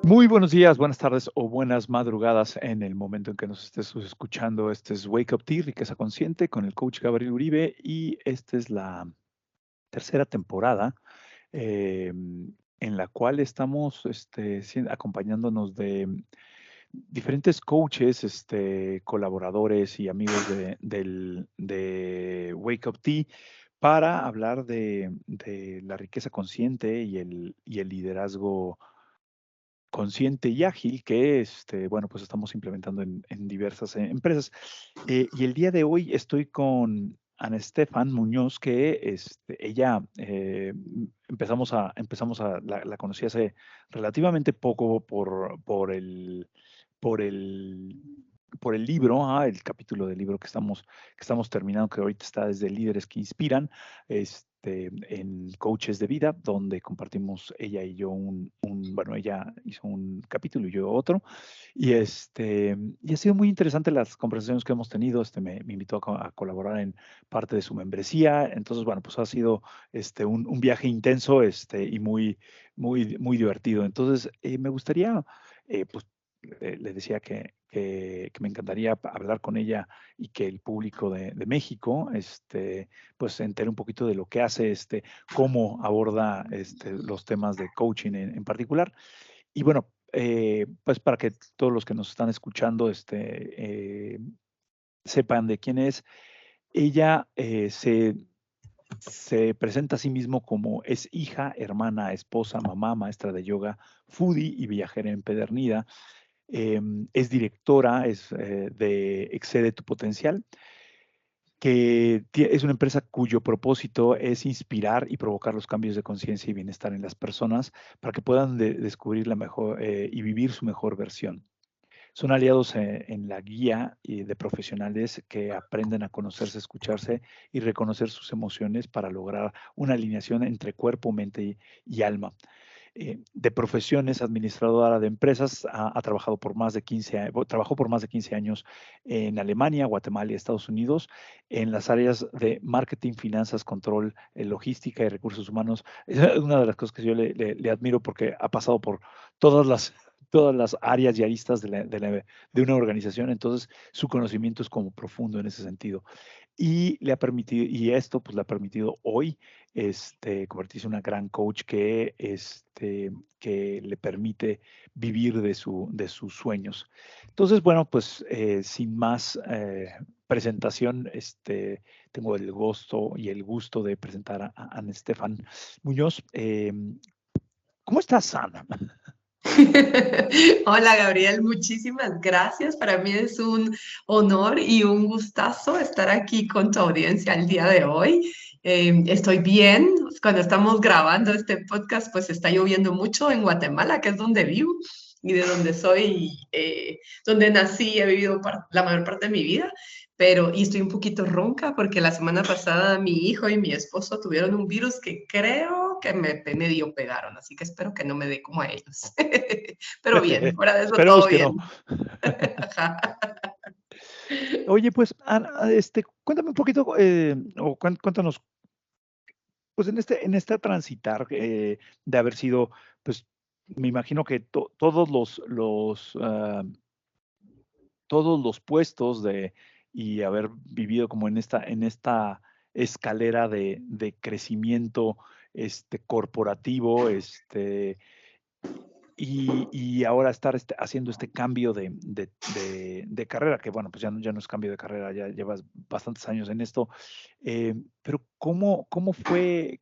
Muy buenos días, buenas tardes o buenas madrugadas en el momento en que nos estés escuchando. Este es Wake Up Tea, Riqueza Consciente, con el coach Gabriel Uribe y esta es la tercera temporada en la cual estamos acompañándonos de diferentes coaches, colaboradores y amigos de Wake Up Tea para hablar de la riqueza consciente y el liderazgo consciente y ágil que, bueno, pues estamos implementando en diversas empresas. Y el día de hoy estoy con Ana Estefan Muñoz, que ella la conocí hace relativamente poco por el, por el libro, el capítulo del libro que estamos terminando, que ahorita está desde Líderes que Inspiran, en Coaches de Vida, donde compartimos ella y yo bueno, ella hizo un capítulo y yo otro, y ha sido muy interesante las conversaciones que hemos tenido. Me invitó a colaborar en parte de su membresía. Entonces, bueno, pues ha sido un viaje intenso y muy divertido. Entonces, me gustaría, pues, le decía que me encantaría hablar con ella y que el público de México, pues se entere un poquito de lo que hace, cómo aborda los temas de coaching en particular. Y bueno, pues para que todos los que nos están escuchando sepan de quién es, ella se presenta a sí mismo como es hija, hermana, esposa, mamá, maestra de yoga, foodie y viajera empedernida. Es directora de Excede tu Potencial, que es una empresa cuyo propósito es inspirar y provocar los cambios de conciencia y bienestar en las personas para que puedan descubrir la mejor y vivir su mejor versión. Son aliados en la guía de profesionales que aprenden a conocerse, escucharse y reconocer sus emociones para lograr una alineación entre cuerpo, mente y alma. De profesión es administradora de empresas, ha trabajado por más de 15 años, trabajó por más de 15 años en Alemania, Guatemala y Estados Unidos en las áreas de marketing, finanzas, control, logística y recursos humanos. Es una de las cosas que yo le admiro porque ha pasado por todas las áreas y aristas de una organización. Entonces su conocimiento es como profundo en ese sentido. Y esto pues le ha permitido hoy convertirse en una gran coach que le permite vivir de sus sueños. Entonces, bueno, pues sin más presentación, tengo el gusto de presentar a Ana Estefan Muñoz. ¿Cómo estás, Ana? Hola Gabriel, muchísimas gracias. Para mí es un honor y un gustazo estar aquí con tu audiencia el día de hoy. Estoy bien. Cuando estamos grabando este podcast, pues está lloviendo mucho en Guatemala, que es donde vivo y de donde soy, donde nací y he vivido la mayor parte de mi vida. Y estoy un poquito ronca porque la semana pasada mi hijo y mi esposo tuvieron un virus que creo que me medio pegaron, así que espero que no me dé como a ellos. Pero bien, fuera de eso Esperemos todo que no. bien. Ajá. Oye, pues, Ana, cuéntame un poquito, o cuéntanos, pues en este transitar de haber sido, pues, me imagino que todos los puestos y haber vivido como en esta escalera de crecimiento corporativo, y ahora estar haciendo este cambio de carrera, que bueno, pues ya no es cambio de carrera, ya llevas bastantes años en esto. Pero ¿cómo fue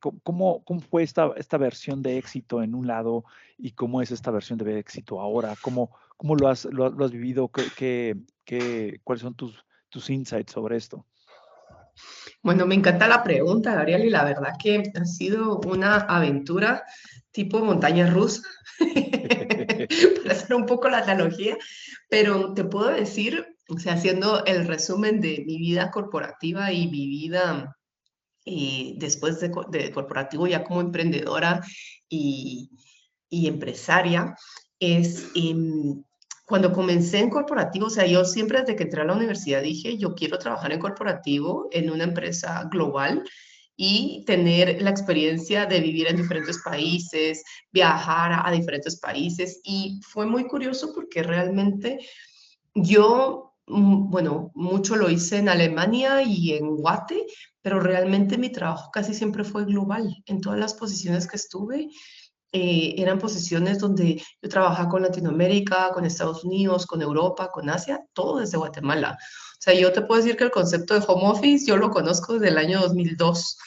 esta versión de éxito en un lado y cómo es esta versión de éxito ahora? ¿Cómo lo has vivido? ¿Cuáles son tus insights sobre esto? Bueno, me encanta la pregunta, Gabriel, y la verdad que ha sido una aventura tipo montaña rusa, para hacer un poco la analogía, pero te puedo decir, o sea, haciendo el resumen de mi vida corporativa y mi vida después de corporativo ya como emprendedora y, y empresaria, es cuando comencé en corporativo, o sea, yo siempre desde que entré a la universidad dije, yo quiero trabajar en corporativo en una empresa global y tener la experiencia de vivir en diferentes países, viajar a diferentes países. Y fue muy curioso porque realmente yo, bueno, mucho lo hice en Alemania y en Guate, pero realmente mi trabajo casi siempre fue global. En todas las posiciones que estuve, eran posiciones donde yo trabajaba con Latinoamérica, con Estados Unidos, con Europa, con Asia, todo desde Guatemala. O sea, yo te puedo decir que el concepto de home office yo lo conozco desde el año 2002.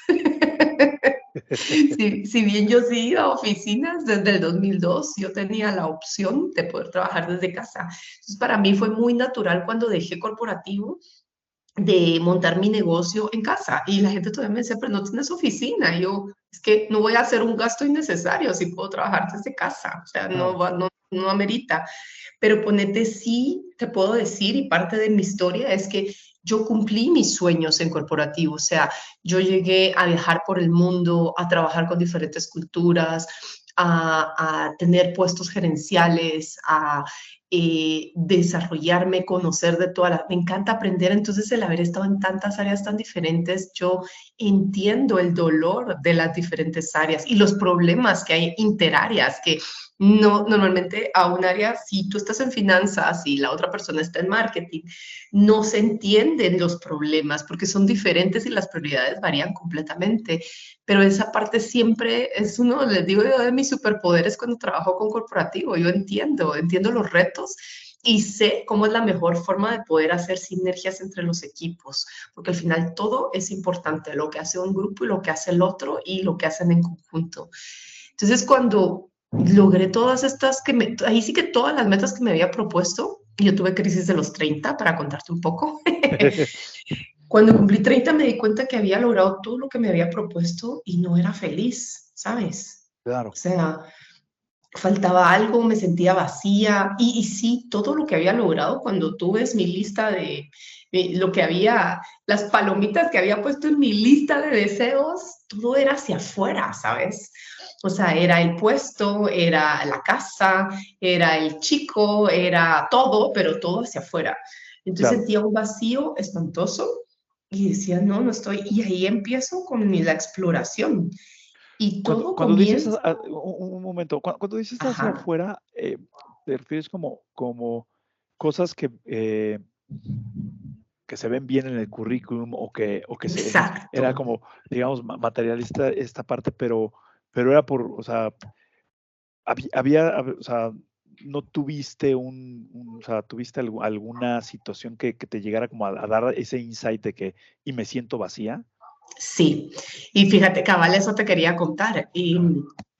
Si bien yo sí iba a oficinas desde el 2002, yo tenía la opción de poder trabajar desde casa. Entonces, para mí fue muy natural cuando dejé corporativo de montar mi negocio en casa. Y la gente todavía me decía, pero no tienes oficina. Y yo, es que no voy a hacer un gasto innecesario si puedo trabajar desde casa. O sea, Claro. no amerita. Pero ponete, sí, te puedo decir, y parte de mi historia es que yo cumplí mis sueños en corporativo. O sea, yo llegué a viajar por el mundo, a trabajar con diferentes culturas, a tener puestos gerenciales, a desarrollarme, conocer de todas las... Me encanta aprender, entonces el haber estado en tantas áreas tan diferentes, yo entiendo el dolor de las diferentes áreas y los problemas que hay interáreas, que no, normalmente a un área, si tú estás en finanzas y la otra persona está en marketing, no se entienden los problemas porque son diferentes y las prioridades varían completamente. Pero esa parte siempre es uno, les digo yo, de mis superpoderes cuando trabajo con corporativo. Yo entiendo los retos y sé cómo es la mejor forma de poder hacer sinergias entre los equipos, porque al final todo es importante, lo que hace un grupo y lo que hace el otro y lo que hacen en conjunto. Entonces, cuando logré todas estas, ahí sí que todas las metas que me había propuesto, yo tuve crisis de los 30 para contarte un poco. Cuando cumplí 30 me di cuenta que había logrado todo lo que me había propuesto y no era feliz, ¿sabes? O Claro. sea, faltaba algo, me sentía vacía y sí, todo lo que había logrado, cuando tú ves mi lista de lo que había, las palomitas que había puesto en mi lista de deseos, todo era hacia afuera, ¿sabes? O sea, era el puesto, era la casa, era el chico, era todo, pero todo hacia afuera. Entonces Claro. sentía un vacío espantoso y decía, no, no estoy. Y ahí empiezo con la exploración. Y todo Cuando dices, comienza, un momento, cuando dices hacia ajá, afuera, ¿te refieres como cosas que se ven bien en el currículum o que era exacto. como, digamos, materialista esta parte, pero era o sea, o sea, no tuviste o sea, tuviste alguna situación que te llegara como a dar ese insight de que, y me siento vacía? Sí, y fíjate, cabal, eso te quería contar. Y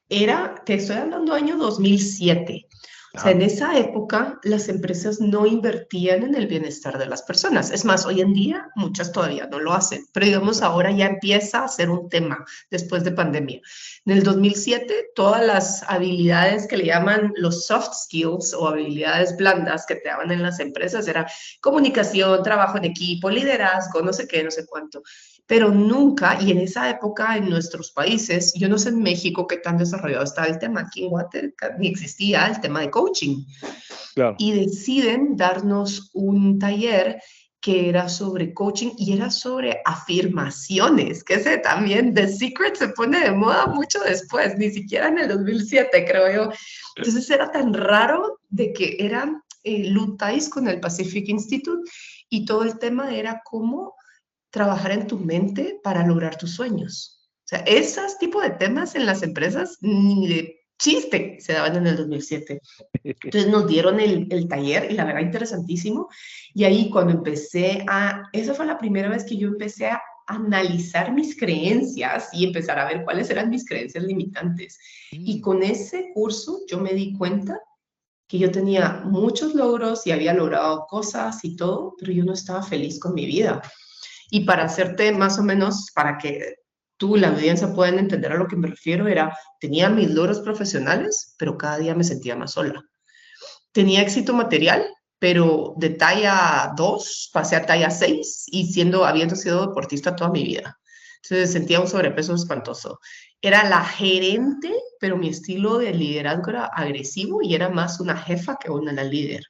te estoy hablando año 2007. O sea, Ajá, en esa época las empresas no invertían en el bienestar de las personas. Es más, hoy en día muchas todavía no lo hacen, pero digamos exacto. ahora ya empieza a ser un tema después de pandemia. En el 2007, todas las habilidades que le llaman los soft skills o habilidades blandas que te daban en las empresas eran comunicación, trabajo en equipo, liderazgo, no sé qué, no sé cuánto, pero nunca, y en esa época en nuestros países, yo no sé en México qué tan desarrollado está el tema, aquí en Guatemala ni existía el tema de coaching, Claro. y deciden darnos un taller que era sobre coaching y era sobre afirmaciones, que ese también, The Secret se pone de moda mucho después, ni siquiera en el 2007, creo yo. Entonces era tan raro de que eran Lutais con el Pacific Institute y todo el tema era cómo trabajar en tu mente para lograr tus sueños. O sea, esos tipos de temas en las empresas ni de chiste se daban en el 2007. Entonces nos dieron el taller y la verdad interesantísimo. Y ahí cuando esa fue la primera vez que yo empecé a analizar mis creencias y empezar a ver cuáles eran mis creencias limitantes. Y Mm, con ese curso yo me di cuenta que yo tenía muchos logros y había logrado cosas y todo, pero yo no estaba feliz con mi vida. Y para hacerte más o menos, para que tú y la audiencia puedan entender a lo que me refiero, tenía mis logros profesionales, pero cada día me sentía más sola. Tenía éxito material, pero de talla 2 pasé a talla 6 y habiendo sido deportista toda mi vida. Entonces sentía un sobrepeso espantoso. Era la gerente, pero mi estilo de liderazgo era agresivo y era más una jefa que una líder.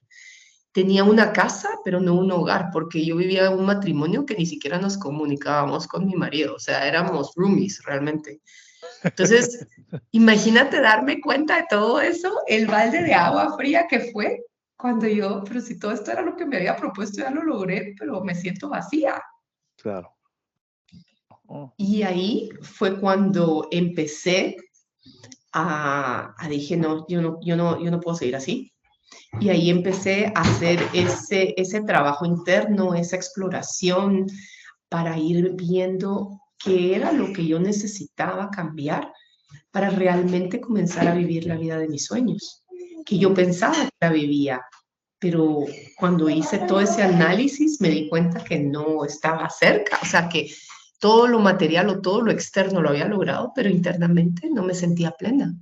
tenía una casa, pero no un hogar, porque yo vivía en un matrimonio que ni siquiera nos comunicábamos con mi marido, o sea, éramos roomies realmente. Entonces, imagínate darme cuenta de todo eso, el balde de agua fría que fue cuando yo, pero si todo esto era lo que me había propuesto, ya lo logré, pero me siento vacía. Claro. Oh, Y ahí fue cuando empecé dije, no, yo no puedo seguir así. Y ahí empecé a hacer ese trabajo interno, esa exploración para ir viendo qué era lo que yo necesitaba cambiar para realmente comenzar a vivir la vida de mis sueños, que yo pensaba que la vivía, pero cuando hice todo ese análisis me di cuenta que no estaba cerca, o sea, que todo lo material o todo lo externo lo había logrado, pero internamente no me sentía plena.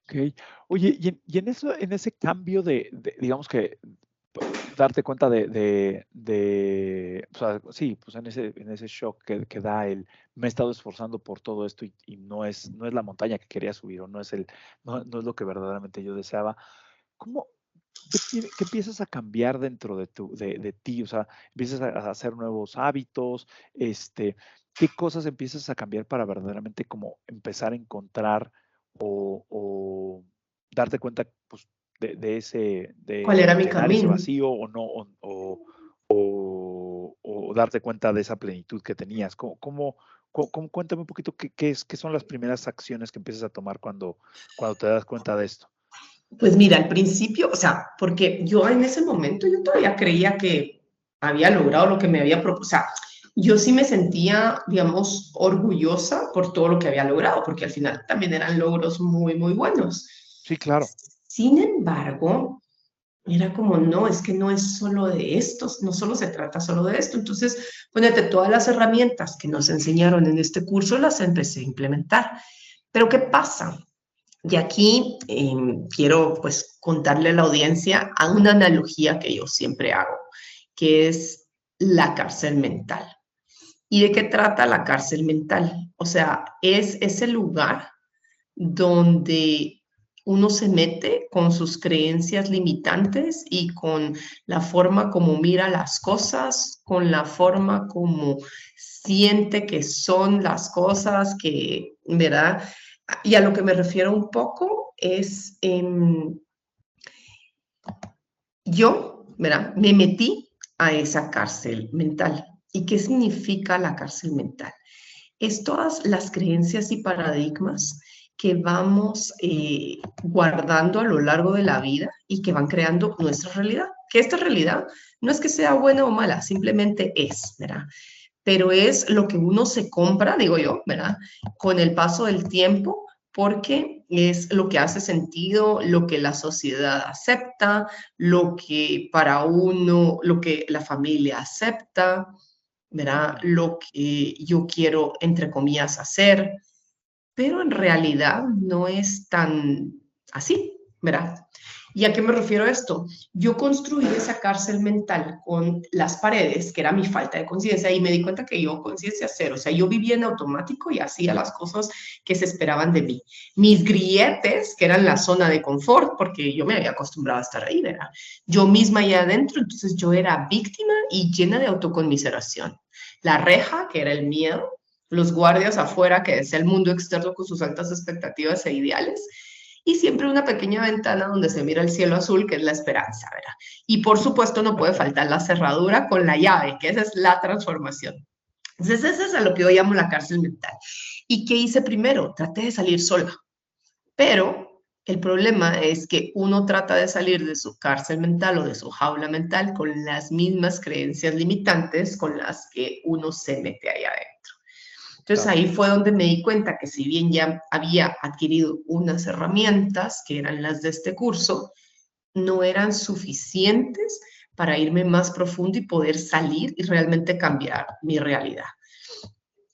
ok. Oye, y en eso, en ese cambio digamos que darte cuenta o sea, sí, pues en ese shock que da me he estado esforzando por todo esto y no es la montaña que quería subir o no es lo que verdaderamente yo deseaba. ¿Cómo, qué empiezas a cambiar dentro de ti? O sea, empiezas a hacer nuevos hábitos, ¿qué cosas empiezas a cambiar para verdaderamente como empezar a encontrar o darte cuenta, pues, ¿Cuál era mi llenar ese camino? vacío o no, o darte cuenta de esa plenitud que tenías? Cuéntame un poquito qué son las primeras acciones que empiezas a tomar cuando te das cuenta de esto? Pues mira, al principio, o sea, porque yo en ese momento yo todavía creía que había logrado lo que me había propuesto, o sea, yo sí me sentía, digamos, orgullosa por todo lo que había logrado, porque al final también eran logros muy, muy buenos. Sí, claro. Sin embargo, era como, no, es que no es solo de esto, no solo se trata solo de esto. Entonces, ponete todas las herramientas que nos enseñaron en este curso, las empecé a implementar. Pero ¿qué pasa? Y aquí quiero pues contarle a la audiencia a una analogía que yo siempre hago, que es la cárcel mental. ¿Y de qué trata la cárcel mental? O sea, es ese lugar donde uno se mete con sus creencias limitantes y con la forma como mira las cosas, con la forma como siente que son las cosas, que, ¿verdad? Y a lo que me refiero un poco es, yo, ¿verdad? Me metí a esa cárcel mental. ¿Y qué significa la cárcel mental? Es todas las creencias y paradigmas que vamos guardando a lo largo de la vida y que van creando nuestra realidad. Que esta realidad no es que sea buena o mala, simplemente es, ¿verdad? Pero es lo que uno se compra, digo yo, ¿verdad? Con el paso del tiempo, porque es lo que hace sentido, lo que la sociedad acepta, lo que para uno, lo que la familia acepta, ¿verdad? Ujú. Lo que yo quiero, entre comillas, hacer, pero en realidad no es tan así, ¿verdad? ¿Y a qué me refiero a esto? Yo construí esa cárcel mental con las paredes, que era mi falta de conciencia, y me di cuenta que yo conciencia cero, o sea, yo vivía en automático y hacía las cosas que se esperaban de mí. Mis grilletes, que eran la zona de confort, porque yo me había acostumbrado a estar ahí, ¿verdad? Yo misma allá adentro, entonces yo era víctima y llena de autoconmiseración. La reja, que era el miedo, los guardias afuera, que es el mundo externo con sus altas expectativas e ideales, y siempre una pequeña ventana donde se mira el cielo azul, que es la esperanza, ¿verdad? Y por supuesto no puede faltar la cerradura con la llave, que esa es la transformación. Entonces, eso es a lo que yo llamo la cárcel mental. ¿Y qué hice primero? Traté de salir sola, pero el problema es que uno trata de salir de su cárcel mental o de su jaula mental con las mismas creencias limitantes con las que uno se mete ahí adentro. Entonces Claro. ahí fue donde me di cuenta que si bien ya había adquirido unas herramientas, que eran las de este curso, no eran suficientes para irme más profundo y poder salir y realmente cambiar mi realidad.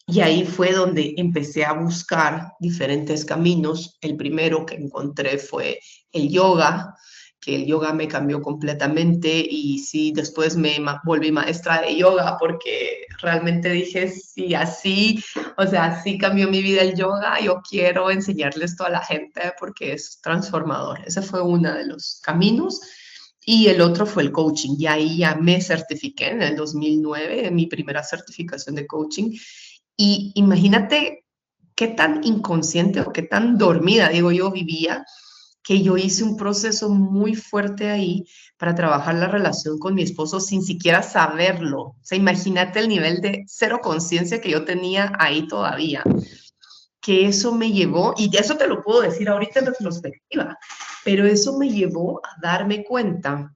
Y ahí fue donde empecé a buscar diferentes caminos. El primero que encontré fue el yoga, que el yoga me cambió completamente y sí, después me volví maestra de yoga porque realmente dije, sí, así, o sea, así cambió mi vida el yoga, yo quiero enseñarle esto a la gente porque es transformador. Ese fue uno de los caminos. Y el otro fue el coaching. Y ahí ya me certifiqué en el 2009, en mi primera certificación de coaching. Y imagínate qué tan inconsciente o qué tan dormida, digo yo, vivía, que yo hice un proceso muy fuerte ahí para trabajar la relación con mi esposo sin siquiera saberlo. O sea, imagínate el nivel de cero conciencia que yo tenía ahí todavía, que eso me llevó, y de eso te lo puedo decir ahorita en retrospectiva, pero eso me llevó a darme cuenta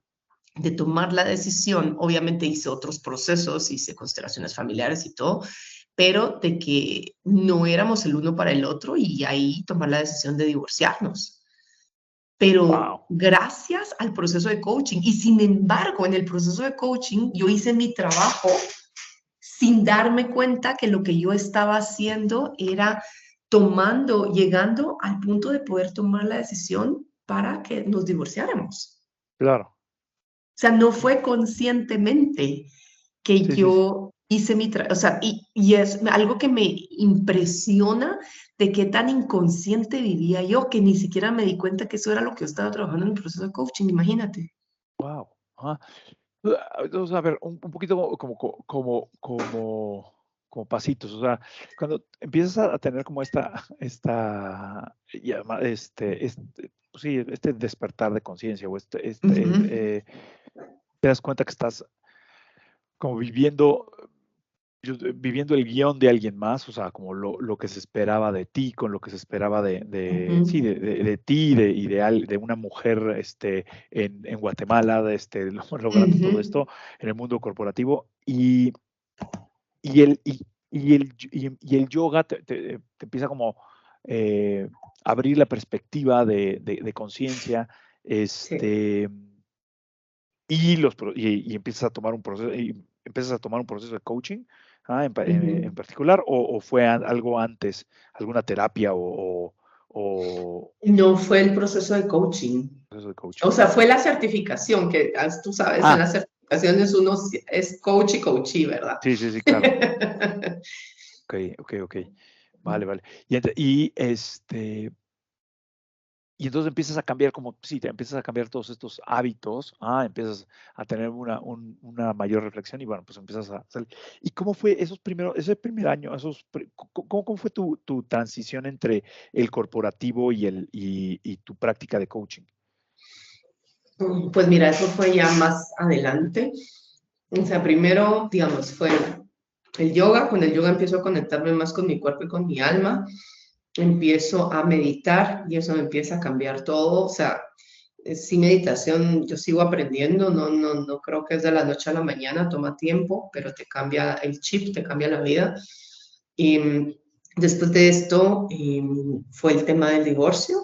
de tomar la decisión. Obviamente hice otros procesos, hice constelaciones familiares y todo, pero de que no éramos el uno para el otro y ahí tomar la decisión de divorciarnos. Pero Wow, gracias al proceso de coaching, y sin embargo, en el proceso de coaching, yo hice mi trabajo sin darme cuenta que lo que yo estaba haciendo era llegando al punto de poder tomar la decisión para que nos divorciáramos. claro. O sea, no fue conscientemente que Sí, sí, sí. yo hice mi trabajo, o sea, y es algo que me impresiona de qué tan inconsciente vivía yo, que ni siquiera me di cuenta que eso era lo que yo estaba trabajando en el proceso de coaching, imagínate. Wow. Ajá. Vamos a ver, un poquito como pasitos, o sea, cuando empiezas a tener como pues sí, este despertar de conciencia o Ujú, te das cuenta que estás como viviendo el guión de alguien más, o sea, como lo que se esperaba de ti, con lo que se esperaba sí, ujú, de ti de una mujer en Guatemala, logrando todo ujú. esto en el mundo corporativo. Y el yoga te empieza como eh, abrir la perspectiva de conciencia, Sí. este, y empiezas a tomar un proceso, de coaching, en Ujú. particular, o fue algo antes, alguna terapia o No fue el proceso de coaching. proceso de coaching. O sea, fue la certificación, que tú sabes, en Ah, las certificaciones uno es coach y coachee, ¿verdad? sí, sí, sí, claro. Ok, ok, ok. Vale, vale. Y entonces empiezas a cambiar como, sí, te empiezas a cambiar todos estos hábitos, empiezas a tener una mayor reflexión y bueno, pues empiezas a salir. ¿Y cómo fue ese primer año, cómo fue tu transición entre el corporativo y tu práctica de coaching? Pues mira, eso fue ya más adelante. O sea, primero, digamos, fue el yoga. Con el yoga empiezo a conectarme más con mi cuerpo y con mi alma. Empiezo a meditar y eso me empieza a cambiar todo. O sea, sí, meditación, yo sigo aprendiendo, no creo que es de la noche a la mañana, toma tiempo, pero te cambia el chip, te cambia la vida. Y después de esto fue el tema del divorcio.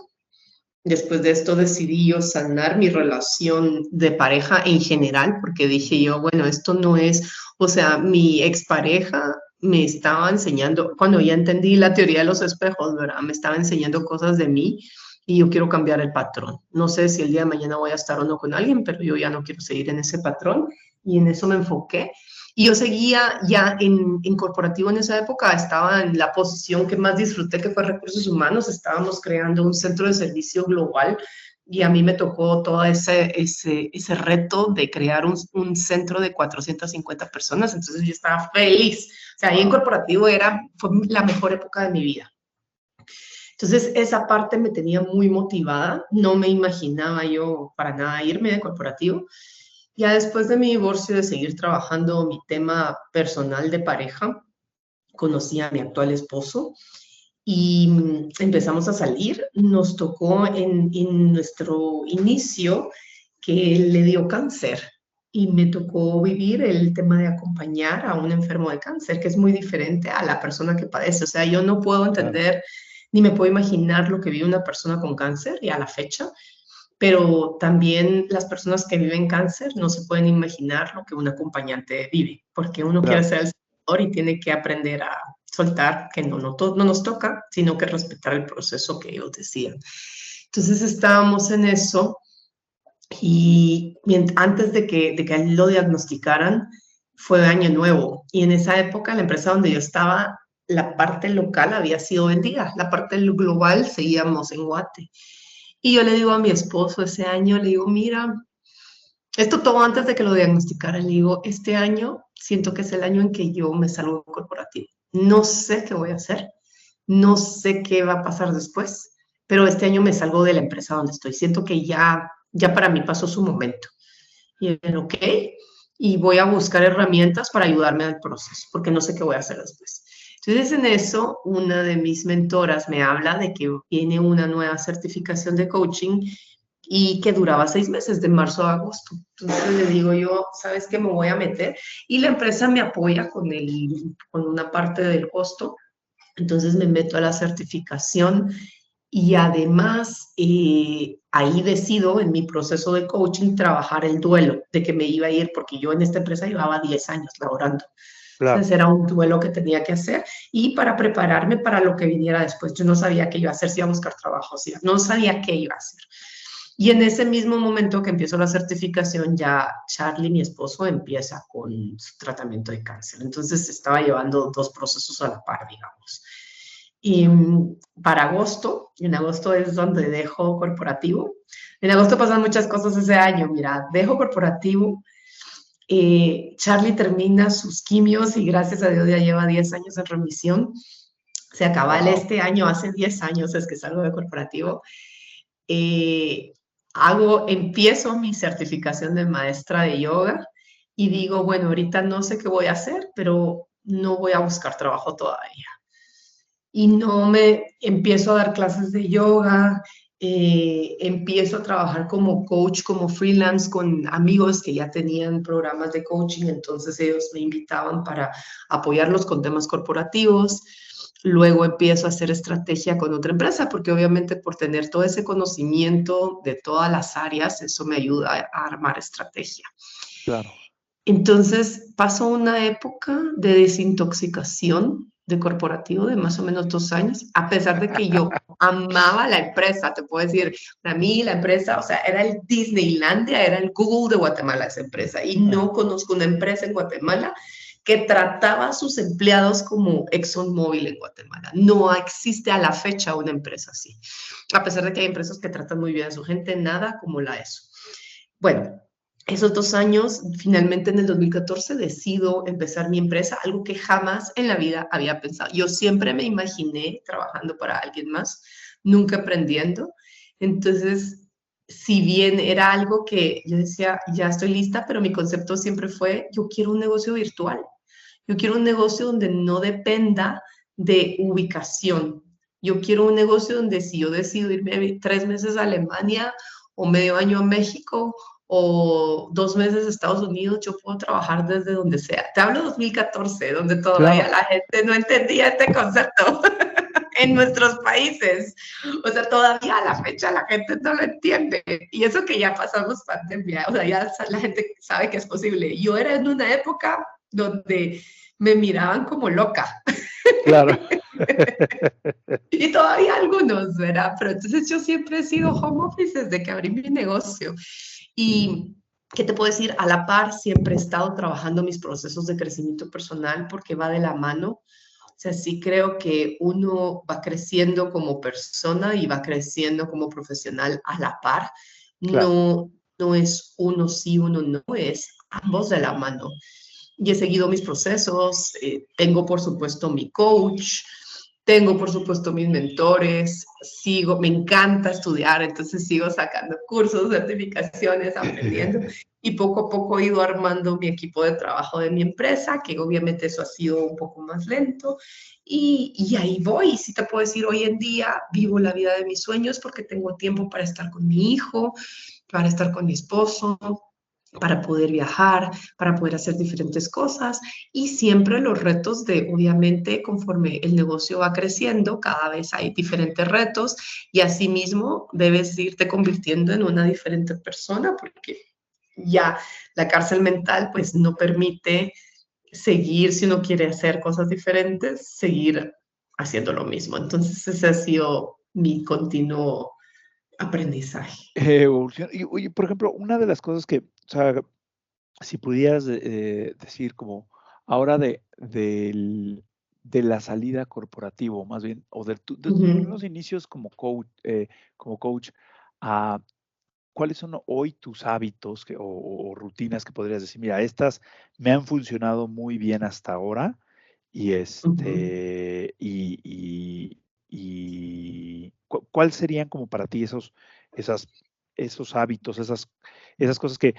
Después de esto decidí yo sanar mi relación de pareja en general, porque dije yo, bueno, esto no es, o sea, mi expareja me estaba enseñando, cuando ya entendí la teoría de los espejos, ¿verdad? Me estaba enseñando cosas de mí y yo quiero cambiar el patrón. No sé si el día de mañana voy a estar o no con alguien, pero yo ya no quiero seguir en ese patrón y en eso me enfoqué. Y yo seguía ya en corporativo en esa época, estaba en la posición que más disfruté, que fue recursos humanos. Estábamos creando un centro de servicio global y a mí me tocó todo ese reto de crear un centro de 450 personas. Entonces yo estaba feliz. O sea, ahí en Wow, corporativo fue la mejor época de mi vida. Entonces esa parte me tenía muy motivada. No me imaginaba yo para nada irme de corporativo. Ya después de mi divorcio, de seguir trabajando mi tema personal de pareja, conocí a mi actual esposo y empezamos a salir. Nos tocó en nuestro inicio que él le dio cáncer y me tocó vivir el tema de acompañar a un enfermo de cáncer, que es muy diferente a la persona que padece. O sea, yo no puedo claro, entender ni me puedo imaginar lo que vive una persona con cáncer y a la fecha, pero también las personas que viven cáncer no se pueden imaginar lo que un acompañante vive, porque uno quiere claro, ser el salvador y tiene que aprender a soltar que no nos toca, sino que respetar el proceso que ellos decían. Entonces estábamos en eso y antes de que a él lo diagnosticaran, fue año nuevo y en esa época la empresa donde yo estaba, la parte local había sido vendida, la parte global seguíamos en Guate. Y yo le digo a mi esposo ese año, le digo, mira, Esto todo antes de que lo diagnosticara. Le digo, este año siento que es el año en que yo me salgo corporativo. No sé qué voy a hacer, no sé qué va a pasar después, pero este año me salgo de la empresa donde estoy. Siento que ya para mí pasó su momento. Y él, ok, y voy a buscar herramientas para ayudarme al proceso, porque no sé qué voy a hacer después. Entonces, en eso, una de mis mentoras me habla de que tiene una nueva certificación de coaching y que duraba 6 meses, de marzo a agosto. Entonces le digo yo, ¿sabes qué? Me voy a meter. Y la empresa me apoya con una parte del costo. Entonces me meto a la certificación y además ahí decido en mi proceso de coaching trabajar el duelo de que me iba a ir porque yo en esta empresa llevaba 10 años laborando. Claro. Entonces era un duelo que tenía que hacer y para prepararme para lo que viniera después. Yo no sabía qué iba a hacer, si iba a buscar trabajo, no sabía qué iba a hacer. Y en ese mismo momento que empiezo la certificación, ya Charlie, mi esposo, empieza con su tratamiento de cáncer. Entonces estaba llevando dos procesos a la par, digamos. Y para agosto, en agosto es donde dejo corporativo. En agosto pasan muchas cosas ese año. Mira, dejo corporativo. Charlie termina sus quimios y gracias a Dios ya lleva 10 años en remisión. Se acaba Wow. este año, hace 10 años es que salgo de corporativo. Eh, empiezo mi certificación de maestra de yoga y digo, bueno, ahorita no sé qué voy a hacer, pero no voy a buscar trabajo todavía. Y no me empiezo a dar clases de yoga, empiezo a trabajar como coach, como freelance con amigos que ya tenían programas de coaching, entonces ellos me invitaban para apoyarlos con temas corporativos. Luego empiezo a hacer estrategia con otra empresa, porque obviamente por tener todo ese conocimiento de todas las áreas, eso me ayuda a armar estrategia. Claro. Entonces pasó una época de desintoxicación de corporativo de más o menos 2 años, a pesar de que yo amaba la empresa, te puedo decir, para mí la empresa, o sea, era el Disneylandia, era el Google de Guatemala esa empresa, y no conozco una empresa en Guatemala que trataba a sus empleados como ExxonMobil en Guatemala. No existe a la fecha una empresa así, a pesar de que hay empresas que tratan muy bien a su gente, nada como la ESO. Bueno, esos 2 años, finalmente en el 2014 decido empezar mi empresa, algo que jamás en la vida había pensado. Yo siempre me imaginé trabajando para alguien más, nunca aprendiendo. Entonces, si bien era algo que yo decía, ya estoy lista, pero mi concepto siempre fue, yo quiero un negocio virtual. Yo quiero un negocio donde no dependa de ubicación. Yo quiero un negocio donde si yo decido irme 3 meses a Alemania o medio año a México o 2 meses a Estados Unidos, yo puedo trabajar desde donde sea. Te hablo de 2014, donde todavía Claro. la gente no entendía este concepto en nuestros países. O sea, todavía a la fecha la gente no lo entiende. Y eso que ya pasamos pandemia, o sea, ya la gente sabe que es posible. Yo era en una época donde me miraban como loca. Claro. Y todavía algunos, ¿verdad? Pero entonces yo siempre he sido home office desde que abrí mi negocio. Y, ¿qué te puedo decir? A la par, siempre he estado trabajando mis procesos de crecimiento personal porque va de la mano. O sea, sí creo que uno va creciendo como persona y va creciendo como profesional a la par. Claro. No, no es uno sí, uno no, es ambos de la mano. Y he seguido mis procesos, tengo por supuesto mi coach, tengo por supuesto mis mentores, me encanta estudiar, entonces sigo sacando cursos, certificaciones, aprendiendo y poco a poco he ido armando mi equipo de trabajo de mi empresa, que obviamente eso ha sido un poco más lento y ahí voy. Si te puedo decir, hoy en día vivo la vida de mis sueños porque tengo tiempo para estar con mi hijo, para estar con mi esposo, para poder viajar, para poder hacer diferentes cosas y siempre los retos de, obviamente, conforme el negocio va creciendo, cada vez hay diferentes retos y asimismo debes irte convirtiendo en una diferente persona porque ya la cárcel mental pues no permite seguir, si uno quiere hacer cosas diferentes, seguir haciendo lo mismo. Entonces ese ha sido mi continuo aprendizaje. Evolución. Y oye, por ejemplo, una de las cosas que, o sea, si pudieras decir como ahora de la salida corporativo, más bien, o de tus Uh -huh. primeros inicios como coach, a ¿cuáles son hoy tus hábitos o rutinas que podrías decir, mira, estas me han funcionado muy bien hasta ahora y Ujú. ¿cuáles serían como para ti esas, esos hábitos, esas cosas que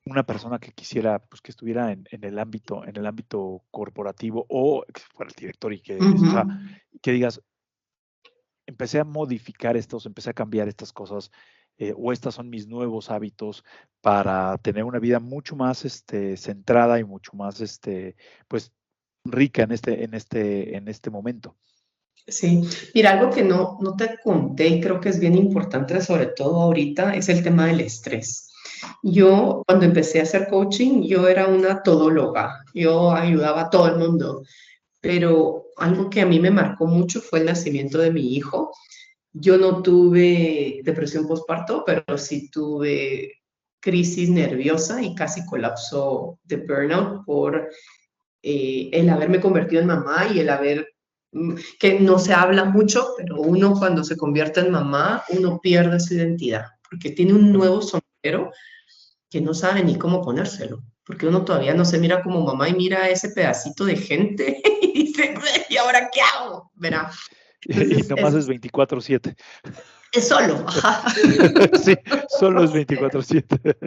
una persona que quisiera, pues que estuviera en el ámbito corporativo o que fuera el director y que, o Ujú. sea, que digas, empecé a modificar estos, empecé a cambiar estas cosas, o estas son mis nuevos hábitos para tener una vida mucho más centrada y mucho más pues rica en este momento. Sí, mira, algo que no te conté y creo que es bien importante, sobre todo ahorita, es el tema del estrés. Yo, cuando empecé a hacer coaching, yo era una todóloga, yo ayudaba a todo el mundo, pero algo que a mí me marcó mucho fue el nacimiento de mi hijo. Yo no tuve depresión postparto, pero sí tuve crisis nerviosa y casi colapso de burnout por el haberme convertido en mamá y el haber, que no se habla mucho, pero uno cuando se convierte en mamá, uno pierde su identidad, porque tiene un Claro. nuevo sombrero que no sabe ni cómo ponérselo, porque uno todavía no se mira como mamá y mira a ese pedacito de gente y dice, ¿y ahora qué hago? Verá. Y Entonces, nomás es 24/7. es solo. Sí, solo es 24/7.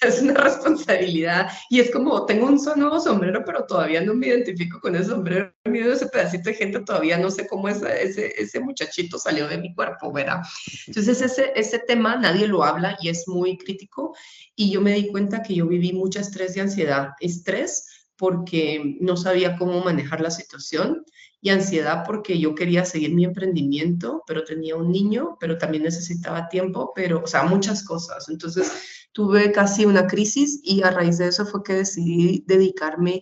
Es una responsabilidad. Y es como, tengo un nuevo sombrero, pero todavía no me identifico con ese sombrero. Miro ese pedacito de gente, todavía no sé cómo ese muchachito salió de mi cuerpo, ¿verdad? Sí, Entonces, claro. ese tema nadie lo habla y es muy crítico. Y yo me di cuenta que yo viví mucho estrés y ansiedad. Estrés porque no sabía cómo manejar la situación y ansiedad porque yo quería seguir mi emprendimiento, pero tenía un niño, pero también necesitaba tiempo, pero, o sea, muchas cosas. Entonces, tuve casi una crisis y a raíz de eso fue que decidí dedicarme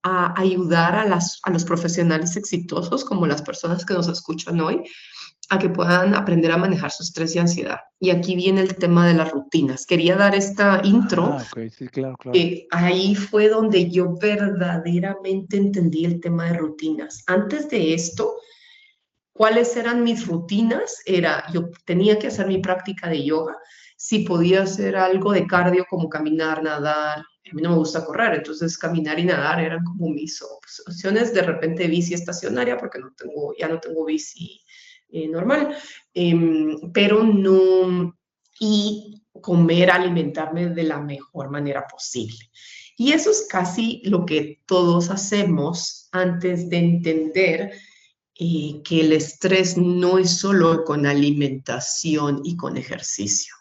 a ayudar a los profesionales exitosos, como las personas que nos escuchan hoy, a que puedan aprender a manejar su estrés y ansiedad. Y aquí viene el tema de las rutinas. Quería dar esta intro. Ah, ok, sí, claro, claro. Ahí fue donde yo verdaderamente entendí el tema de rutinas. Antes de esto, ¿cuáles eran mis rutinas? Yo tenía que hacer mi práctica de yoga, si podía hacer algo de cardio como caminar, nadar. A mí no me gusta correr, entonces caminar y nadar eran como mis opciones. De repente bici estacionaria, porque ya no tengo bici normal, pero no, y comer, alimentarme de la mejor manera posible. Y eso es casi lo que todos hacemos antes de entender que el estrés no es solo con alimentación y con ejercicio.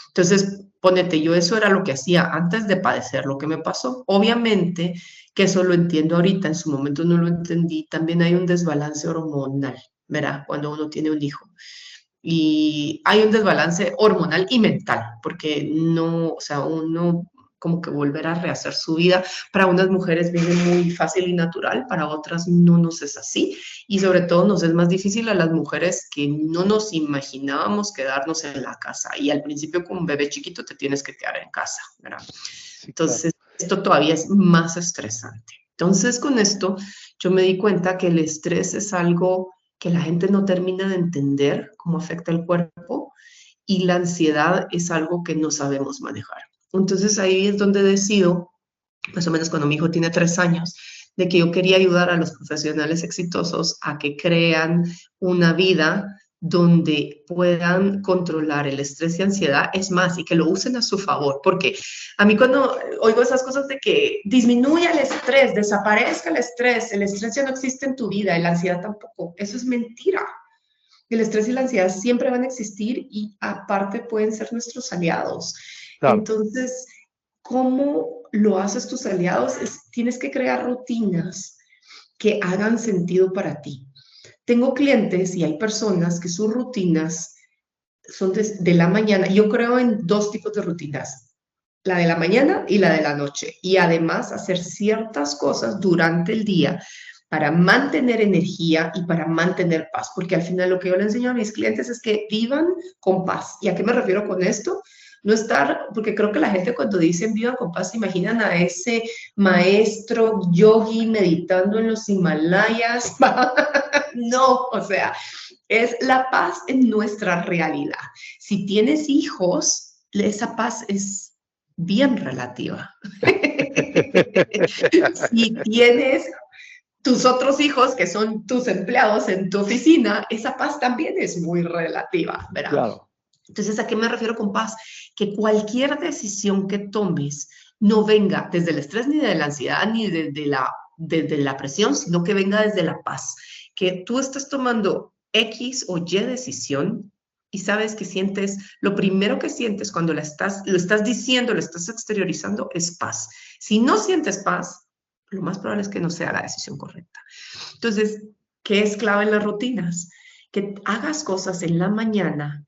Entonces, ponete, yo eso era lo que hacía antes de padecer lo que me pasó. Obviamente que eso lo entiendo ahorita, en su momento no lo entendí. También hay un desbalance hormonal, ¿verdad? Cuando uno tiene un hijo. Y hay un desbalance hormonal y mental, porque no, o sea, uno como que volver a rehacer su vida. Para unas mujeres viene muy fácil y natural, para otras no nos es así. Y sobre todo nos es más difícil a las mujeres que no nos imaginábamos quedarnos en la casa. Y al principio con un bebé chiquito te tienes que quedar en casa, ¿verdad? Sí, claro. Entonces, esto todavía es más estresante. Entonces, con esto, yo me di cuenta que el estrés es algo que la gente no termina de entender cómo afecta el cuerpo y la ansiedad es algo que no sabemos manejar. Entonces, ahí es donde decido, más o menos cuando mi hijo tiene 3 años, de que yo quería ayudar a los profesionales exitosos a que crean una vida donde puedan controlar el estrés y ansiedad, es más, y que lo usen a su favor, porque a mí cuando oigo esas cosas de que disminuya el estrés, desaparezca el estrés ya no existe en tu vida y la ansiedad tampoco, eso es mentira. El estrés y la ansiedad siempre van a existir y aparte pueden ser nuestros aliados. Claro. Entonces, ¿cómo lo haces tus aliados? Tienes que crear rutinas que hagan sentido para ti. Tengo clientes y hay personas que sus rutinas son de la mañana. Yo creo en dos tipos de rutinas, la de la mañana y la de la noche. Y además hacer ciertas cosas durante el día para mantener energía y para mantener paz, porque al final lo que yo le enseño a mis clientes es que vivan con paz. ¿Y a qué me refiero con esto? No estar, porque creo que la gente cuando dicen vivan con paz se imaginan a ese maestro yogi meditando en los Himalayas. No, o sea, es la paz en nuestra realidad. Si tienes hijos, esa paz es bien relativa. Si tienes tus otros hijos, que son tus empleados en tu oficina, esa paz también es muy relativa, ¿verdad? Claro. Entonces, ¿a qué me refiero con paz? Que cualquier decisión que tomes no venga desde el estrés, ni de la ansiedad, ni desde la presión, sino que venga desde la paz. Que tú estás tomando X o Y decisión y sabes que sientes, lo primero que sientes cuando lo estás diciendo, lo estás exteriorizando, es paz. Si no sientes paz, lo más probable es que no sea la decisión correcta. Entonces, ¿qué es clave en las rutinas? Que hagas cosas en la mañana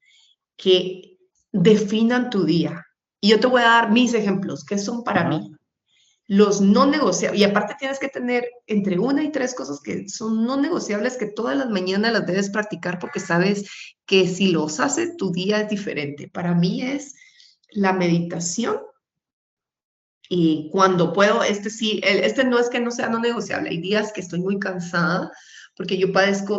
que definan tu día. Y yo te voy a dar mis ejemplos, que son para Ajá. mí los no negociables. Y aparte tienes que tener entre 1 y 3 cosas que son no negociables, que todas las mañanas las debes practicar porque sabes que si los haces, tu día es diferente. Para mí es la meditación. Y cuando puedo, sí, este no es que no sea no negociable. Hay días que estoy muy cansada porque yo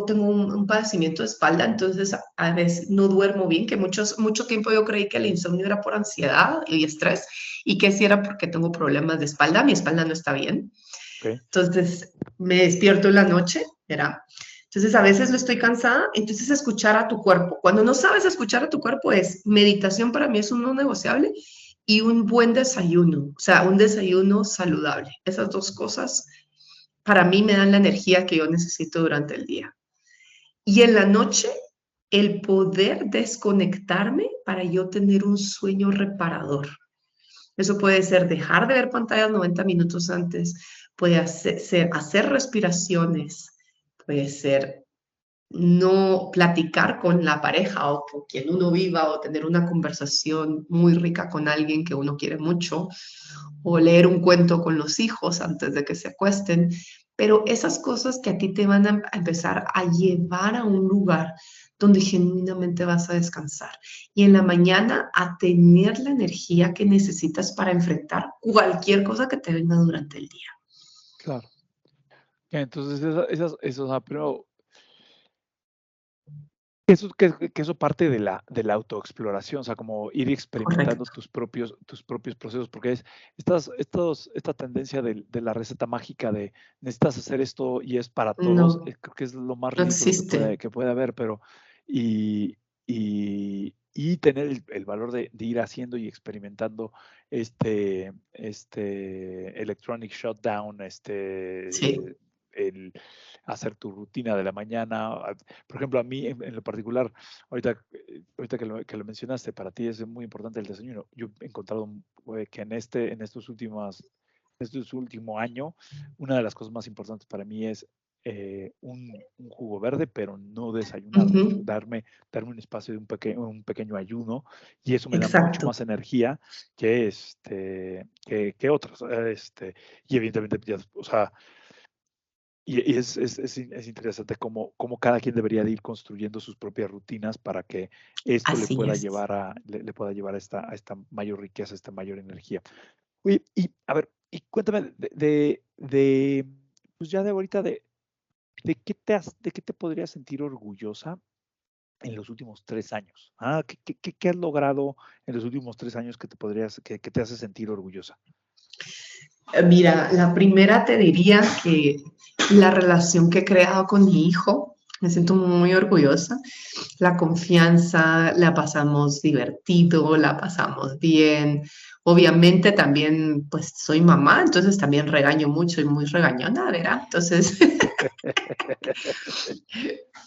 tengo un padecimiento de espalda, entonces a veces no duermo bien, que mucho tiempo yo creí que el insomnio era por ansiedad y estrés, y que si era porque tengo problemas de espalda, mi espalda no está bien. Okay. Entonces me despierto en la noche, ¿verdad? Entonces a veces lo estoy cansada, entonces escuchar a tu cuerpo. Cuando no sabes escuchar a tu cuerpo es meditación, para mí es un no negociable, y un buen desayuno, o sea, un desayuno saludable. Esas dos cosas para mí me dan la energía que yo necesito durante el día. Y en la noche, el poder desconectarme para yo tener un sueño reparador. Eso puede ser dejar de ver pantallas 90 minutos antes, puede ser hacer respiraciones, puede ser no platicar con la pareja o con quien uno viva, o tener una conversación muy rica con alguien que uno quiere mucho, o leer un cuento con los hijos antes de que se acuesten. Pero esas cosas que a ti te van a empezar a llevar a un lugar donde genuinamente vas a descansar, y en la mañana a tener la energía que necesitas para enfrentar cualquier cosa que te venga durante el día. Claro. Entonces, pero eso parte de la autoexploración, o sea, como ir experimentando Correcto. tus propios procesos, porque esta tendencia de la receta mágica de necesitas hacer esto y es para todos, No, creo que es lo más no ridículo existe. que puede haber, pero y tener el valor de ir haciendo y experimentando electronic shutdown, Sí. el hacer tu rutina de la mañana. Por ejemplo, a mí en lo particular, ahorita que lo mencionaste, para ti es muy importante el desayuno. Yo he encontrado que en estos último año, una de las cosas más importantes para mí es un jugo verde, pero no desayunarlo, Ujú. darme un espacio de un pequeño ayuno, y eso me da mucho Exacto. más energía que que otros. Y evidentemente, o sea, y es interesante cómo cada quien debería de ir construyendo sus propias rutinas para que esto le Así pueda es. llevar le pueda llevar a esta mayor riqueza, a esta mayor energía. Oye, y a ver, y cuéntame pues ya de ahorita, de qué te podrías sentir orgullosa en los últimos 3 años. ¿Qué has logrado en los últimos 3 años que te hace sentir orgullosa? Mira, la primera te diría que la relación que he creado con mi hijo, me siento muy orgullosa. La confianza, la pasamos divertido, la pasamos bien. Obviamente también, pues soy mamá, entonces también regaño mucho y muy regañona, ¿verdad? Entonces,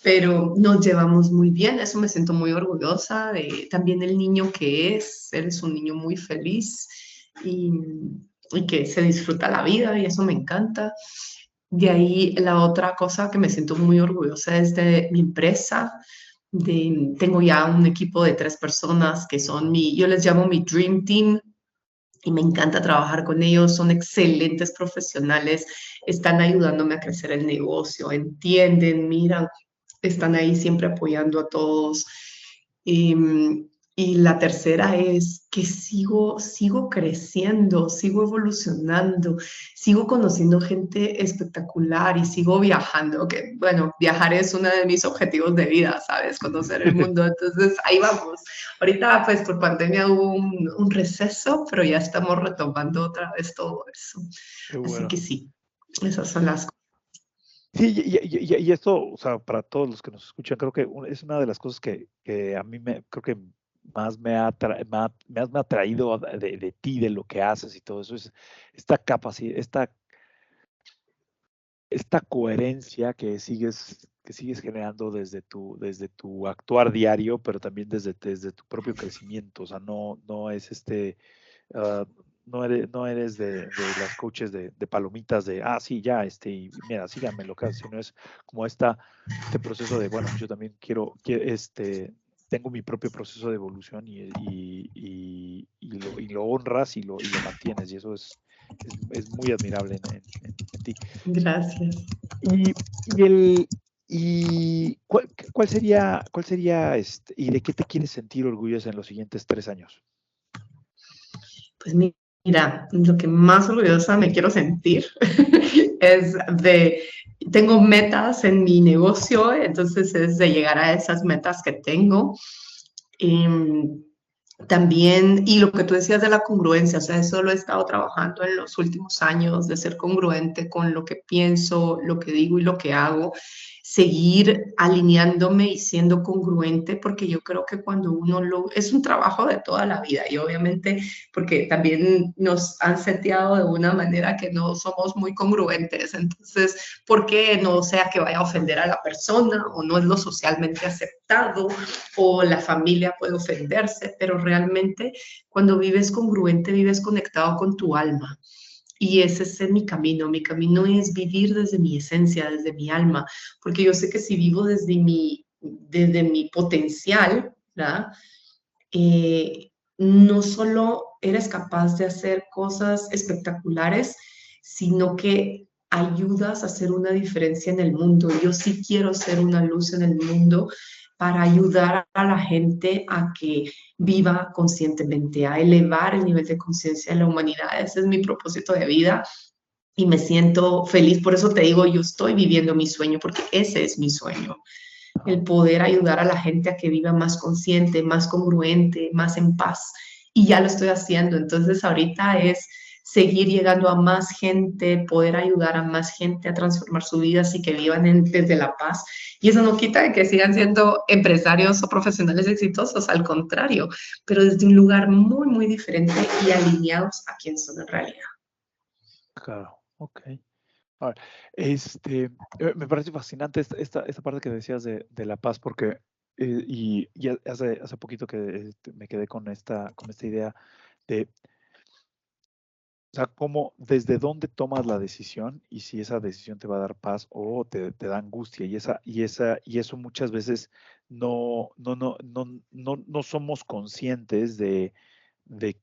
pero nos llevamos muy bien, eso me siento muy orgullosa de también el niño que es. Él es un niño muy feliz, y que se disfruta la vida, y eso me encanta. De ahí la otra cosa que me siento muy orgullosa es de mi empresa. Tengo ya un equipo de 3 personas que son yo les llamo mi Dream Team, y me encanta trabajar con ellos. Son excelentes profesionales, están ayudándome a crecer el negocio, entienden, miran, están ahí siempre apoyando a todos. Y Y la tercera es que sigo creciendo, sigo evolucionando, sigo conociendo gente espectacular y sigo viajando, que bueno, viajar es uno de mis objetivos de vida, ¿sabes? Conocer el mundo. Entonces, ahí vamos. Ahorita, pues por pandemia hubo un receso, pero ya estamos retomando otra vez todo eso. Qué Así que bueno. sí, esas son las cosas. Sí, y esto, o sea, para todos los que nos escuchan, creo que es una de las cosas que a mí creo que más me ha atraído de ti, de lo que haces y todo eso, es esta capacidad, esta coherencia que sigues generando desde tu actuar diario, pero también desde tu propio crecimiento. O sea, no es ah, no eres de las coaches de palomitas sí, ya, y mira, síganme lo que hace, sino es como este proceso de, bueno, yo también tengo mi propio proceso de evolución y lo honras y lo mantienes, y eso es muy admirable en ti. Gracias. Y, y el, ¿cuál sería, y de qué te quieres sentir orgullosa en los siguientes 3 años? Pues mira, lo que más orgullosa me quiero sentir es tengo metas en mi negocio, entonces es de llegar a esas metas que tengo. Y también, y lo que tú decías de la congruencia, o sea, eso lo he estado trabajando en los últimos años, de ser congruente con lo que pienso, lo que digo y lo que hago, seguir alineándome y siendo congruente, porque yo creo que cuando es un trabajo de toda la vida y obviamente porque también nos han seteado de una manera que no somos muy congruentes, entonces, ¿por qué no sea que vaya a ofender a la persona o no es lo socialmente aceptado o la familia puede ofenderse, pero realmente cuando vives congruente, vives conectado con tu alma. Y ese es mi camino. Mi camino es vivir desde mi esencia, desde mi alma, porque yo sé que si vivo desde mi potencial, ¿verdad? No solo eres capaz de hacer cosas espectaculares, sino que ayudas a hacer una diferencia en el mundo. Yo sí quiero ser una luz en el mundo para ayudar a la gente a que viva conscientemente, a elevar el nivel de conciencia de la humanidad. Ese es mi propósito de vida y me siento feliz. Por eso te digo, yo estoy viviendo mi sueño, porque ese es mi sueño, Ajá. el poder ayudar a la gente a que viva más consciente, más congruente, más en paz. Y ya lo estoy haciendo. Entonces ahorita es seguir llegando a más gente, poder ayudar a más gente a transformar su vida así que vivan desde la paz. Y eso no quita de que sigan siendo empresarios o profesionales exitosos, al contrario, pero desde un lugar muy, muy diferente y alineados a quien son en realidad. Claro, ok. Ahora, me parece fascinante esta parte que decías de la paz, porque y hace poquito que me quedé con esta idea de, o sea, desde dónde tomas la decisión y si esa decisión te va a dar paz o te da angustia, y eso muchas veces no somos conscientes de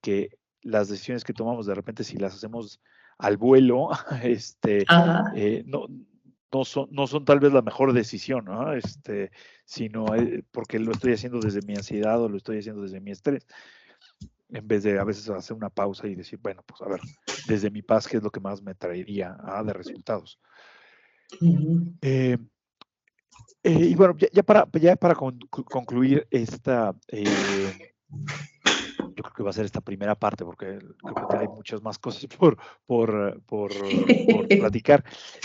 que las decisiones que tomamos de repente, si las hacemos al vuelo, Ajá. no son tal vez la mejor decisión, ¿no? Sino porque lo estoy haciendo desde mi ansiedad o lo estoy haciendo desde mi estrés, en vez de a veces hacer una pausa y decir, bueno, pues a ver, desde mi paz, ¿qué es lo que más me traería de resultados? Uh-huh. Y bueno, ya para concluir yo creo que va a ser esta primera parte, porque creo que hay muchas más cosas por platicar.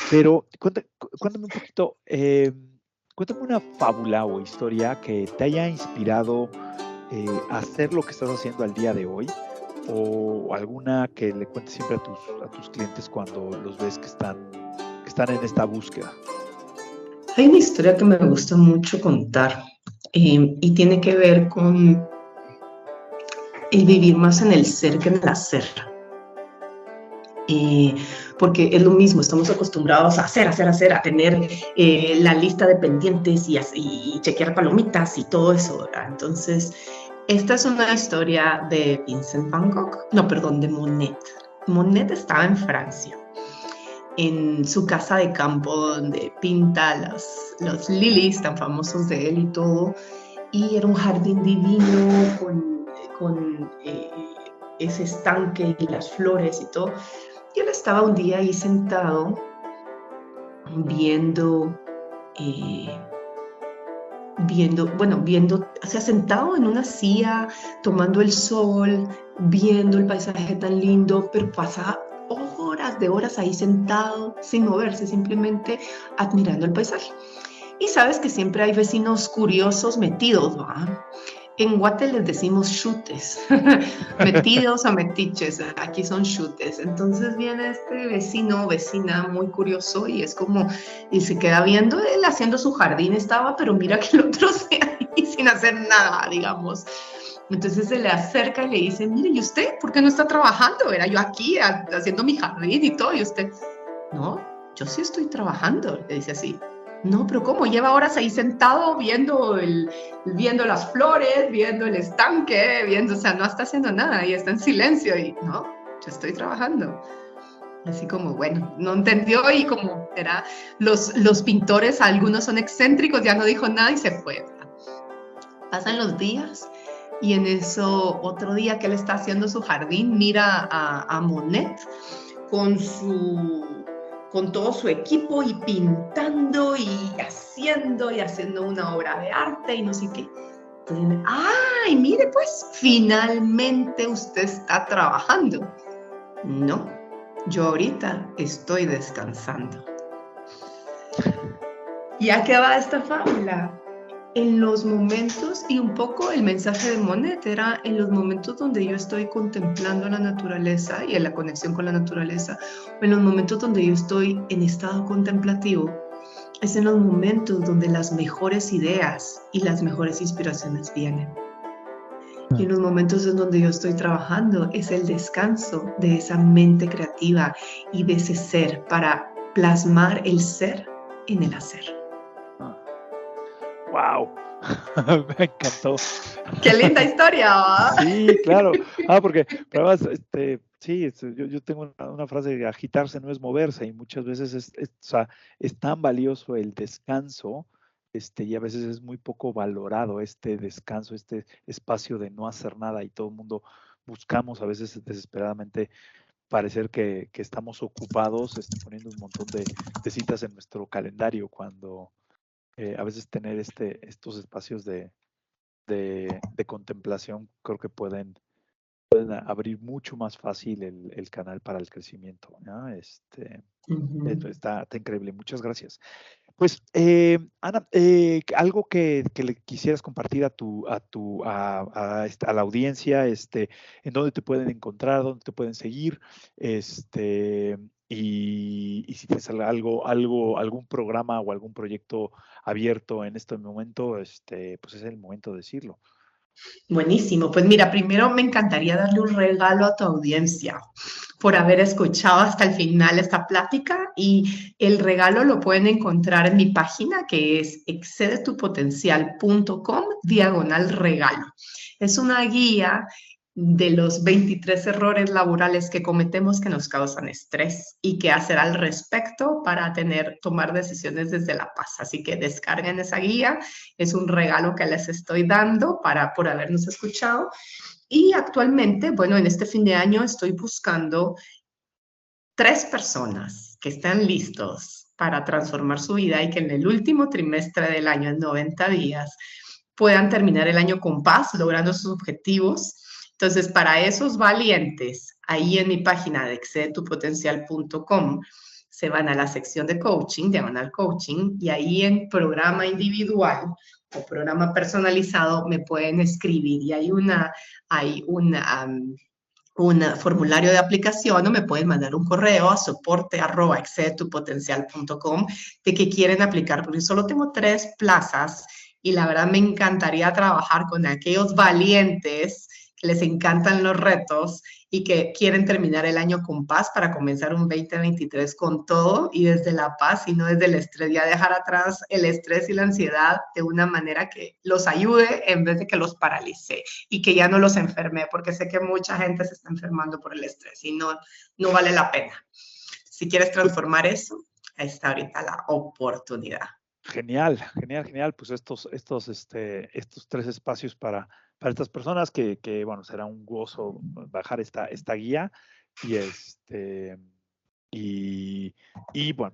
Pero cuéntame un poquito, cuéntame una fábula o historia que te haya inspirado a hacer lo que estás haciendo al día de hoy, o alguna que le cuentes siempre a tus clientes cuando los ves que están en esta búsqueda. Hay una historia que me gusta mucho contar y tiene que ver con el vivir más en el ser que en el hacer. Porque es lo mismo, estamos acostumbrados a hacer, a tener la lista de pendientes y chequear palomitas y todo eso, ¿verdad? Entonces, esta es una historia de Vincent Van Gogh, no, perdón, de Monet. Monet estaba en Francia, en su casa de campo donde pinta los lilies tan famosos de él y todo. y era un jardín divino con ese estanque y las flores y todo. Y él estaba un día ahí sentado viendo, o sea, sentado en una silla, tomando el sol, viendo el paisaje tan lindo, pero pasaba horas de horas ahí sentado, sin moverse, simplemente admirando el paisaje. Y sabes que siempre hay vecinos curiosos metidos, ¿va? En Guate les decimos chutes, metidos o metiches, aquí son chutes. Entonces viene este vecino o vecina muy curioso y es como, y se queda viendo él haciendo su jardín estaba, pero mira que el otro se ahí sin hacer nada, digamos. Entonces se le acerca y le dice, mire, ¿y usted por qué no está trabajando? Era yo aquí haciendo mi jardín y todo, y usted, no, yo sí estoy trabajando, le dice así. No, pero ¿cómo? Lleva horas ahí sentado viendo las flores, viendo el estanque, o sea, no está haciendo nada y está en silencio y no, yo estoy trabajando. Así como, bueno, no entendió y como era, los pintores, algunos son excéntricos, ya no dijo nada y se fue. Pasan los días y en eso, otro día que él está haciendo su jardín, mira a Monet con todo su equipo y pintando y haciendo una obra de arte y no sé qué. Entonces, ¡ay, mire pues! Finalmente usted está trabajando. No, yo ahorita estoy descansando. ¿Y a qué va esta fábula? En los momentos, y un poco el mensaje de Monet era en los momentos donde yo estoy contemplando la naturaleza y en la conexión con la naturaleza, o en los momentos donde yo estoy en estado contemplativo, es en los momentos donde las mejores ideas y las mejores inspiraciones vienen. Y en los momentos en donde yo estoy trabajando es el descanso de esa mente creativa y de ese ser para plasmar el ser en el hacer. ¡Wow! Me encantó. ¡Qué linda historia! ¿Va? Sí, claro. Porque pero además, sí, yo tengo una frase de agitarse no es moverse y muchas veces o sea, es tan valioso el descanso, y a veces es muy poco valorado este descanso, este espacio de no hacer nada y todo el mundo buscamos a veces desesperadamente parecer que estamos ocupados, poniendo un montón de citas en nuestro calendario cuando a veces tener estos espacios de contemplación creo que pueden abrir mucho más fácil el canal para el crecimiento, ¿no? Esto está increíble, muchas gracias. Pues, Ana, algo que le quisieras compartir a la audiencia, en dónde te pueden encontrar, dónde te pueden seguir, y si tienes algún programa o algún proyecto abierto en este momento, pues es el momento de decirlo. Buenísimo. Pues mira, primero me encantaría darle un regalo a tu audiencia por haber escuchado hasta el final esta plática y el regalo lo pueden encontrar en mi página que es excedetupotencial.com/regalo. Es una guía de los 23 errores laborales que cometemos que nos causan estrés y qué hacer al respecto para tomar decisiones desde la paz. Así que descarguen esa guía, es un regalo que les estoy dando por habernos escuchado. Y actualmente, bueno, en este fin de año estoy buscando 3 personas que están listos para transformar su vida y que en el último trimestre del año, en 90 días, puedan terminar el año con paz, logrando sus objetivos. Entonces, para esos valientes, ahí en mi página de excedetupotencial.com, se van a la sección de coaching, diagonal coaching, y ahí en programa individual o programa personalizado me pueden escribir y hay un formulario de aplicación o me pueden mandar un correo a soporte@excedetupotencial.com de que quieren aplicar, porque solo tengo 3 plazas y la verdad me encantaría trabajar con aquellos valientes que les encantan los retos y que quieren terminar el año con paz para comenzar un 2023 con todo y desde la paz y no desde el estrés, ya dejar atrás el estrés y la ansiedad de una manera que los ayude en vez de que los paralice y que ya no los enferme, porque sé que mucha gente se está enfermando por el estrés y no vale la pena. Si quieres transformar eso, ahí está ahorita la oportunidad. Genial, genial, genial. Pues estos 3 espacios para estas personas que, bueno, será un gozo bajar esta guía y bueno,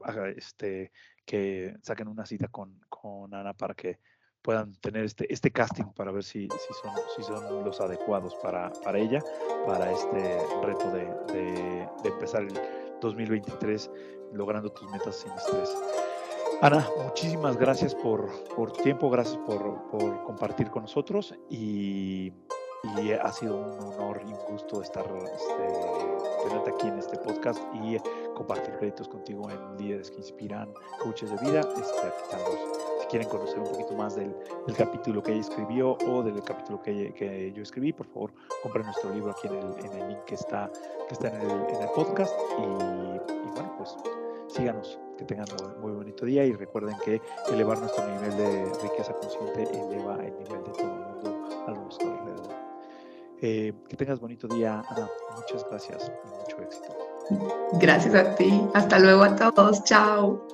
que saquen una cita con Ana para que puedan tener este casting para ver si son los adecuados para ella, para este reto de empezar el 2023 logrando tus metas sin estrés. Ana, muchísimas gracias por tu tiempo, gracias por compartir con nosotros y ha sido un honor y un gusto tenerte aquí en este podcast y compartir créditos contigo en Líderes que Inspiran, Coaches de Vida. Aquí estamos. Si quieren conocer un poquito más del capítulo que ella escribió o del capítulo que yo escribí, por favor, compren nuestro libro aquí en el link que está en el podcast y bueno, pues síganos, que tengan muy bonito día y recuerden que elevar nuestro nivel de riqueza consciente eleva el nivel de todo el mundo a nuestro alrededor. Que tengas bonito día, Ana. Muchas gracias y mucho éxito. Gracias a ti. Hasta luego a todos. Chao.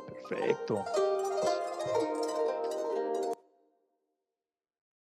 Perfecto.